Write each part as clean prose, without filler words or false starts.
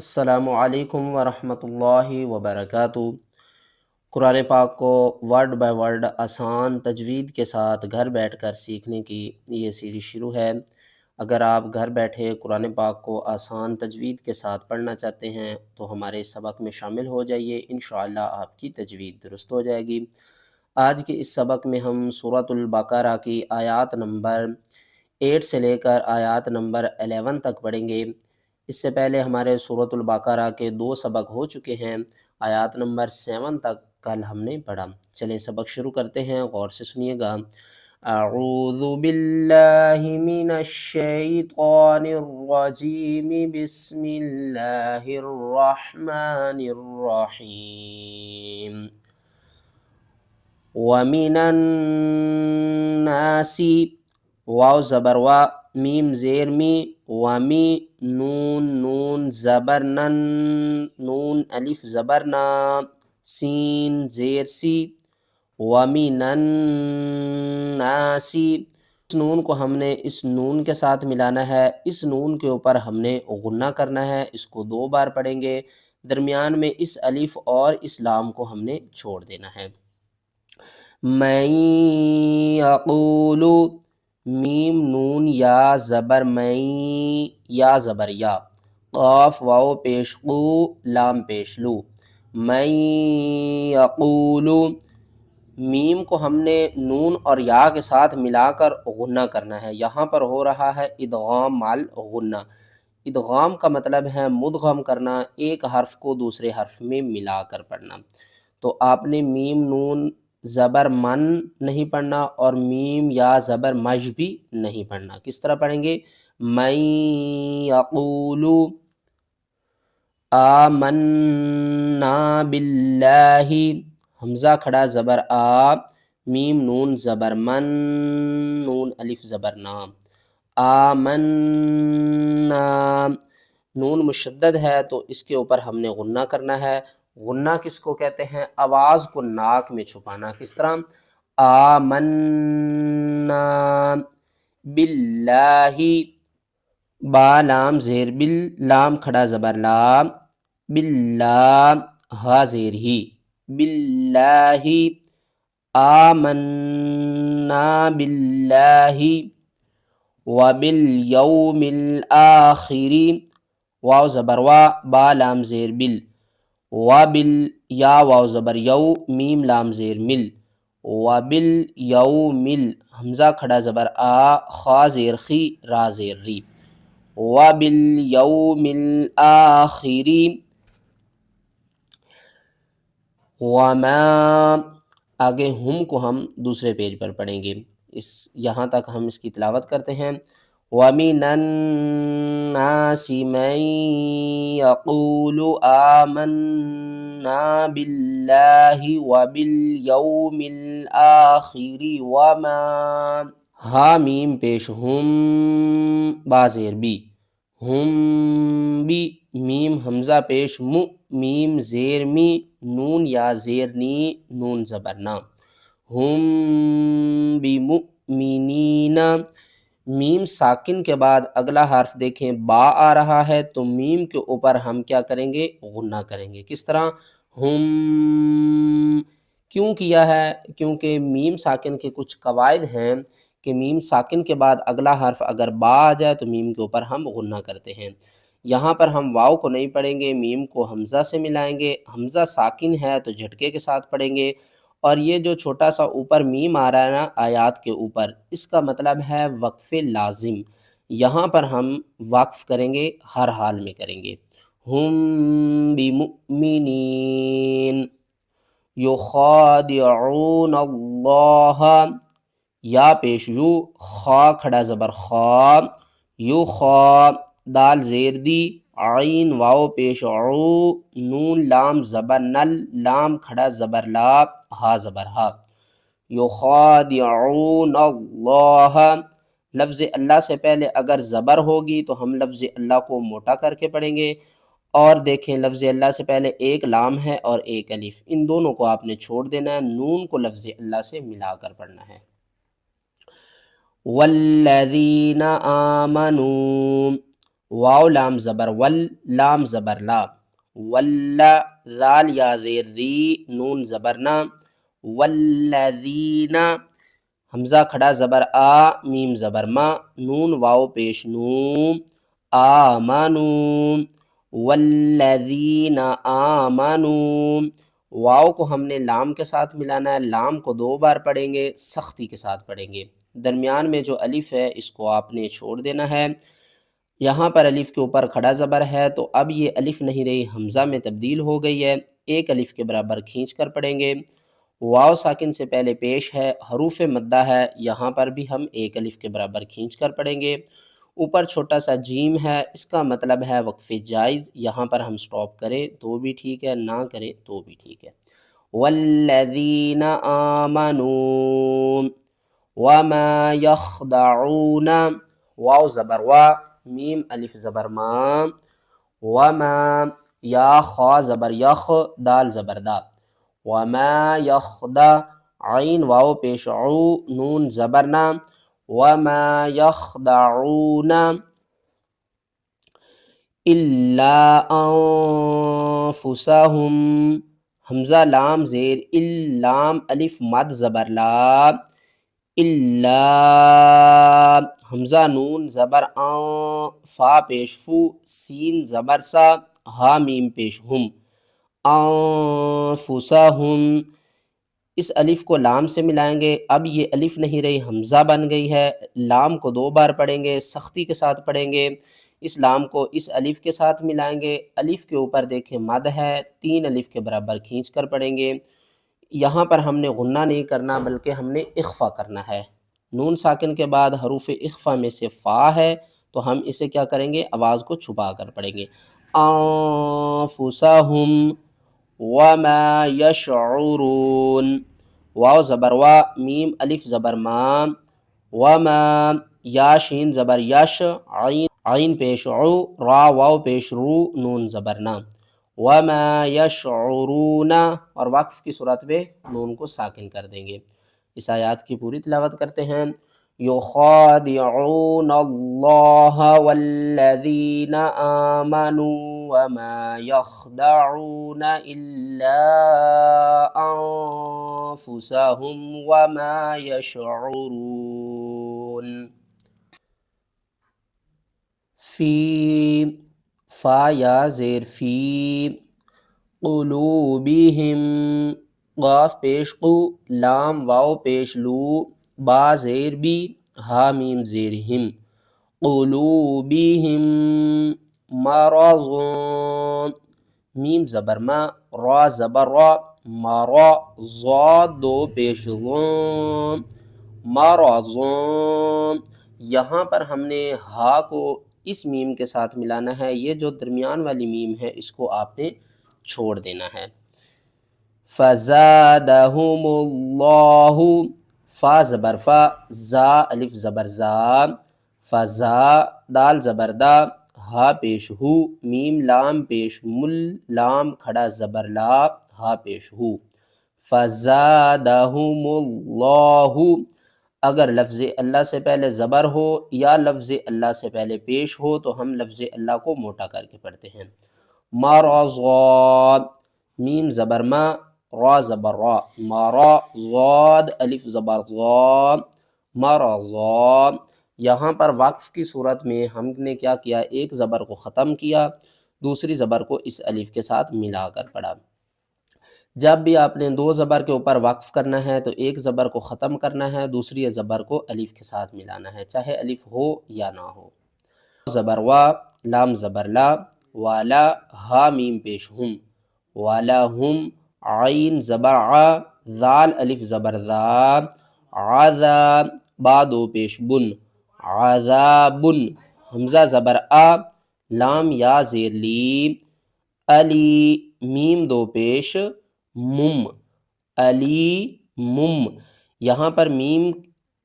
السلام علیکم ورحمۃ اللہ وبرکاتہ۔ قرآن پاک کو ورڈ بائی ورڈ آسان تجوید کے ساتھ گھر بیٹھ کر سیکھنے کی یہ سیریز شروع ہے۔ اگر آپ گھر بیٹھے قرآن پاک کو آسان تجوید کے ساتھ پڑھنا چاہتے ہیں تو ہمارے اس سبق میں شامل ہو جائیے، انشاءاللہ آپ کی تجوید درست ہو جائے گی۔ آج کے اس سبق میں ہم سورۃ البقرہ کی آیات نمبر 8 سے لے کر آیات نمبر 11 تک پڑھیں گے۔ اس سے پہلے ہمارے سورۃ البقرہ کے 2 سبق ہو چکے ہیں، آیات نمبر 7 تک کل ہم نے پڑھا۔ چلیں سبق شروع کرتے ہیں، غور سے سنیے گا۔ اعوذ باللہ من الشیطان الرجیم، بسم اللہ الرحمن الرحیم۔ وَمِنَ النَّاسِ، واو زبر وا، میم زیر می، ومی نون نون زبر نن، نون الف زبر نا، سین زیر سی، وَمِنَ النَّاسِ، اس نون کو ہم نے اس نون کے ساتھ ملانا ہے، اس نون کے اوپر ہم نے غنہ کرنا ہے، اس کو 2 بار پڑھیں گے، درمیان میں اس الف اور اس لام کو ہم نے چھوڑ دینا ہے۔ من یقول، میم نون یا زبر میں، یا زبر یا، قاف واو پیش قو، لام پیش لو، من یقول، میم کو ہم نے نون اور یا کے ساتھ ملا کر غنہ کرنا ہے، یہاں پر ہو رہا ہے ادغام مال غنہ۔ ادغام کا مطلب ہے مدغم کرنا، ایک حرف کو دوسرے حرف میں ملا کر پڑھنا۔ تو آپ نے میم نون زبر من نہیں پڑھنا اور میم یا زبر مج بھی نہیں پڑھنا۔ کس طرح پڑھیں گے؟ من یقول آمنا باللہ، حمزہ کھڑا زبر آ، میم نون زبر من، نون الف زبر نا، آمنا، نون مشدد ہے تو اس کے اوپر ہم نے غنہ کرنا ہے۔ غنہ کس کو کہتے ہیں؟ آواز کو ناک میں چھپانا۔ کس طرح؟ آمنا باللہ، با لام زیر بل، لام کھڑا زبر لام، باللہ، ہا زیر ہی، باللہ، آمنا باللہ، وبالیوم الآخر، واو زبر وا، با لام زیر بل، وبال، یا واو زبر یو، میم لام زیر مل، وبالیوم، حمزہ کھڑا زبر آ، خا زیر خی، را زیر ری، وبالیوم الآخر، وما، آگے ہم کو ہم دوسرے پیج پر پڑھیں گے، یہاں تک ہم اس کی تلاوت کرتے ہیں۔ وَمِنَ النَّاسِ مَن يَقُولُ آمَنَّا بِاللَّهِ وَبِالْيَوْمِ الْآخِرِ وَمَا، ہا میم پیش ہم، با زیر بی، ہم بی، میم حمزہ پیش مو، میم زیر می، نون یا زیر نی، نون زبر نا، ہم بمؤمنین، میم ساکن کے بعد اگلا حرف دیکھیں با آ رہا ہے تو میم کے اوپر ہم کیا کریں گے؟ غنہ کریں گے۔ کس طرح؟ ہم، کیوں کیا ہے؟ کیونکہ میم ساکن کے کچھ قواعد ہیں کہ میم ساکن کے بعد اگلا حرف اگر با آ جائے تو میم کے اوپر ہم غنہ کرتے ہیں۔ یہاں پر ہم واو کو نہیں پڑھیں گے، میم کو حمزہ سے ملائیں گے، حمزہ ساکن ہے تو جھٹکے کے ساتھ پڑھیں گے، اور یہ جو چھوٹا سا اوپر میم آ رہا ہے نا آیات کے اوپر، اس کا مطلب ہے وقف لازم، یہاں پر ہم وقف کریں گے، ہر حال میں کریں گے۔ ہم بمؤمنین یخادعون اللہ، یا پیش یو، خا کھڑا زبر خا، یو خا، دال زیر دی، عین واو پیش عو، نون لام زبر نل، لام کھڑا زبر لا، ہا زبر ہا، یخادعون اللہ، لفظ اللہ سے پہلے اگر زبر ہوگی تو ہم لفظ اللہ کو موٹا کر کے پڑھیں گے، اور دیکھیں لفظ اللہ سے پہلے ایک لام ہے اور ایک الف، ان دونوں کو آپ نے چھوڑ دینا ہے، نون کو لفظ اللہ سے ملا کر پڑھنا ہے۔ والذین آمنوا، واو لام زبر ول، لام زبر لا، ولا، ذال یا زیر ذی، نون زبر نا، والذین، حمزہ کھڑا زبر آ، میم زبر ما، نون واو پیش نو، آمنو، والذین آمنو، واو کو ہم نے لام کے ساتھ ملانا ہے، لام کو 2 بار پڑھیں گے، سختی کے ساتھ پڑھیں گے، درمیان میں جو الف ہے اس کو آپ نے چھوڑ دینا ہے۔ یہاں پر الف کے اوپر کھڑا زبر ہے تو اب یہ الف نہیں رہی، حمزہ میں تبدیل ہو گئی ہے، ایک الف کے برابر کھینچ کر پڑھیں گے۔ واو ساکن سے پہلے پیش ہے، حروف مدہ ہے، یہاں پر بھی ہم ایک الف کے برابر کھینچ کر پڑھیں گے۔ اوپر چھوٹا سا جیم ہے، اس کا مطلب ہے وقف جائز، یہاں پر ہم سٹاپ کریں تو بھی ٹھیک ہے، نہ کریں تو بھی ٹھیک ہے۔ والذین آمنون وما یخدعون، واو زبر وا، میم الف زبر ما، وما، یا خا زبر یخ، دال زبر دا، وما یخدع، عین واو پیش عو، نون زبر نا، وما یخدعون الا انفسهم، حمزہ لام زیر ال، لام الف مد زبر لا، الا، حمزہ نون زبر آن، فا پیش فو، سین زبر سا، ہا میم پیش ہم، انفسہم، اس الف کو لام سے ملائیں گے، اب یہ الف نہیں رہی، حمزہ بن گئی ہے، لام کو 2 بار پڑھیں گے، سختی کے ساتھ پڑھیں گے، اس لام کو اس الف کے ساتھ ملائیں گے، الف کے اوپر دیکھیں مد ہے، 3 الف کے برابر کھینچ کر پڑھیں گے۔ یہاں پر ہم نے غنہ نہیں کرنا بلکہ ہم نے اخفا کرنا ہے، نون ساکن کے بعد حروف اخفا میں سے فا ہے تو ہم اسے کیا کریں گے، آواز کو چھپا کر پڑھیں گے، انفسہم وما یشعرون، واو زبر وا، میم الف زبر ما، وما، یا شین زبر یش، عین پیش عو، را واو پیش رو، نون زبر نا، وما یشعرون، اور وقف کی صورت میں نون کو ساکن کر دیں گے۔ اس آیات کی پوری تلاوت کرتے ہیں۔ یخادعون اللہ والذین آمنوا وما یخدعون الا انفسهم وما یشعرون۔ فی، فا یا زیر فی، قلوبہم، قاف پیش قو، لام واو پیش لو، با زیر بی، ہا میم زیر ہم، قلوبہم مرض، میم زبر ما، را زبر را، مرا، ضاد 2 پیش ضون، مرض، یہاں پر ہم نے ہا کو اس میم کے ساتھ ملانا ہے، یہ جو درمیان والی میم ہے اس کو آپ نے چھوڑ دینا ہے۔ فزادہم اللہ، فا زبر فا، زا الف زبر زا، فزا، دال زبر دا، ہا پیش ہو، میم لام پیش مل، لام کھڑا زبر لا، ہا پیش ہو، فزادہم اللہ، اگر لفظ اللہ سے پہلے زبر ہو یا لفظ اللہ سے پہلے پیش ہو تو ہم لفظ اللہ کو موٹا کر کے پڑھتے ہیں۔ مرضا، میم زبر ما، را زبر را، مرا، ضاد الف زبر ضا، مرضا، یہاں پر وقف کی صورت میں ہم نے کیا کیا، ایک زبر کو ختم کیا، دوسری زبر کو اس الف کے ساتھ ملا کر پڑھا۔ جب بھی آپ نے 2 زبر کے اوپر وقف کرنا ہے تو ایک زبر کو ختم کرنا ہے، دوسری زبر کو الف کے ساتھ ملانا ہے، چاہے الف ہو یا نہ ہو۔ زبر وا، لام زبر لا، والا، ہا میم پیش ہم، والا ہم، عین زبر ع، ذال الف زبر ذا، عذا، با 2 پیش بن، عذابن، حمزہ زبر آ، لام یا زیر لی، علی، میم 2 پیش مم، علی مم، یہاں پر میم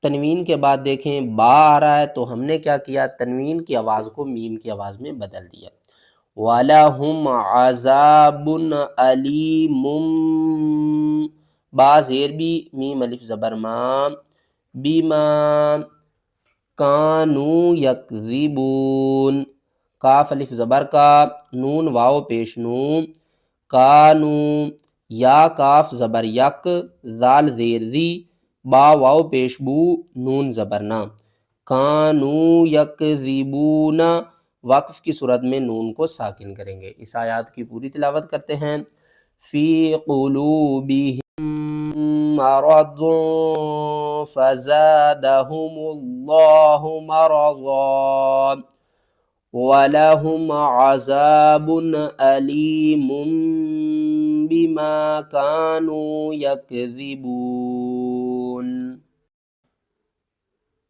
تنوین کے بعد دیکھیں با آ رہا ہے تو ہم نے کیا کیا، تنوین کی آواز کو میم کی آواز میں بدل دیا، وَلَهُمْ عَذَابٌ أَلِيمٌ، با زیر بی، میم الف زبر ما، بِمَا كَانُوا يَكْذِبُونَ، کاف الف زبر کا، نون واو پیش نو، کانو، یا کاف زبر یک، ذال زیر زی، با واو پیش بو، نون زبر نا، کانو یکذبون، وقف کی صورت میں نون کو ساکن کریں گے۔ اس آیات کی پوری تلاوت کرتے ہیں۔ فی قلوبہم مرض فزادہم اللہ مرضا وَلَهُمْ عَذَابٌ أَلِيمٌ بِمَا كَانُوا يَكْذِبُونَ۔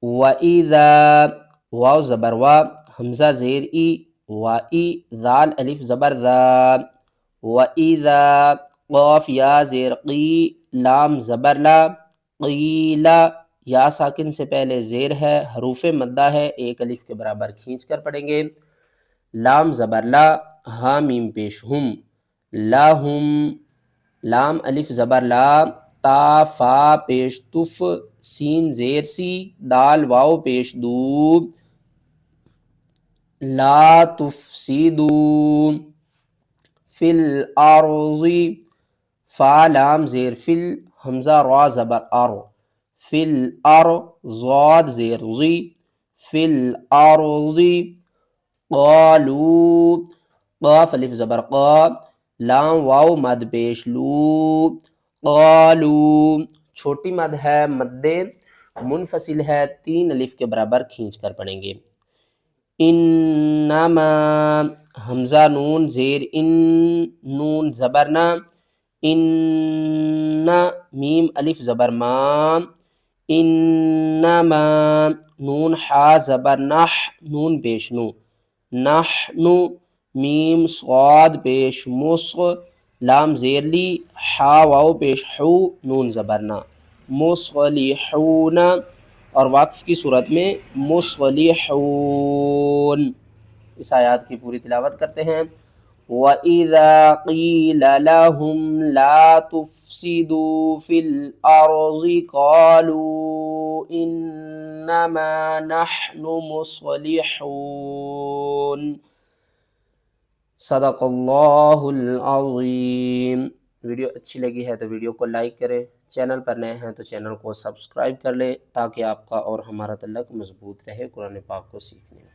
وَإِذَا، واو زبر وا، حمزہ زیر ای، وائی، ذال الف زبر ذا، وَإِذَا، قاف یا زیر قی، لام زبر لا، قیلا، یا ساکن سے پہلے زیر ہے، حروف مدہ ہے، ایک الف کے برابر کھینچ کر پڑھیں گے۔ لام زبر لا، ہا میم پیش ہم، لہم، لام الف زبر لا، تا فا پیش تف، سین زیر سی، دال واو پیش دو، لا تفسدو فی الارض، فا لام زیر فل، حمزہ را زبر ار، فی الارض، ضاد زیر ضی، فی الارض، قالو، قاف الف زبر قا، لام واو مد پیش لو، قالو، چھوٹی مد ہے، مد منفصل ہے، تین الف کے برابر کھینچ کر پڑھیں گے۔ انما، حمزہ نون زیر ان، نون زبرنا، ان، میم الف زبر ما، انما، نون حا زبر نح، نون پیش نو، نحن، میم صاد پیش مصغ، لام زیر لی، حا واو پیش حو، نون زبرنا، مصلحون، اور وقف کی صورت میں مصلحون۔ اس آیات کی پوری تلاوت کرتے ہیں۔ وَإِذَا قِيلَ لَهُمْ لَا تُفْسِدُوا فِي الْأَرْضِ قَالُوا إِنَّمَا نَحْنُ مُصْلِحُونَ۔ صدق اللہ العظیم۔ ویڈیو اچھی لگی ہے تو ویڈیو کو لائک کریں، چینل پر نئے ہیں تو چینل کو سبسکرائب کر لیں تاکہ آپ کا اور ہمارا تعلق مضبوط رہے قرآن پاک کو سیکھنے میں۔